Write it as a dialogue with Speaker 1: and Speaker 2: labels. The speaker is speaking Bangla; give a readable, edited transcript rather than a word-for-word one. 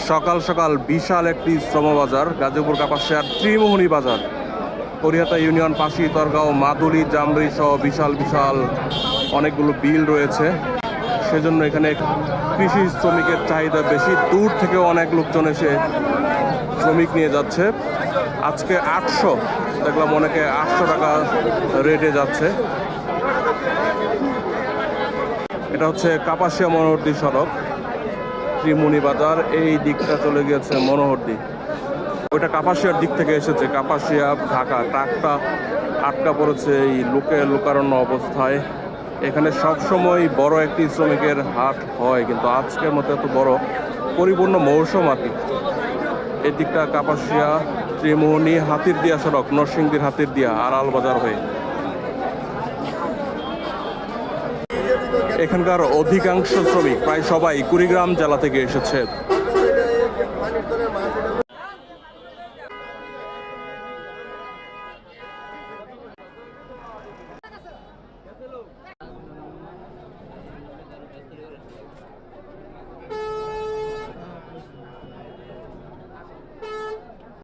Speaker 1: সকাল সকাল বিশাল একটি শ্রমবাজার, গাজীপুর কাপাসিয়ার ত্রিমোহনী বাজার। করিহাতা ইউনিয়ন, পাশি, তরগাঁও, মাদুলি, জামরি সহ বিশাল বিশাল অনেকগুলো বিল রয়েছে। সেজন্য এখানে কৃষি শ্রমিকের চাহিদা বেশি। দূর থেকেও অনেক লোকজন এসে শ্রমিক নিয়ে যাচ্ছে। আজকে 800 দেখলাম, অনেকে 800 টাকা রেটে যাচ্ছে। এটা হচ্ছে কাপাসিয়া মনোহরদী সড়ক, ত্রিমোহনী বাজার। এই দিকটা চলে গিয়েছে মনোহরদী, ওইটা কাপাসিয়ার দিক থেকে এসেছে। কাপাসিয়া ঢাকা ট্রাকটা আটকা পড়েছে এই লোকারণ্য অবস্থায়। এখানে সবসময় বড় একটি শ্রমিকের হাট হয়, কিন্তু আজকের মতো এত বড় পরিপূর্ণ মৌসুম আর কি। এই দিকটা কাপাসিয়া ত্রিমোহনী হাতিরদিয়া সড়ক, নরসিংদীর হাতিরদিয়া আড়াল বাজার হয়ে। এখানকার অধিকাংশ শ্রমিক, প্রায় সবাই কুড়িগ্রাম জেলা থেকে এসেছে।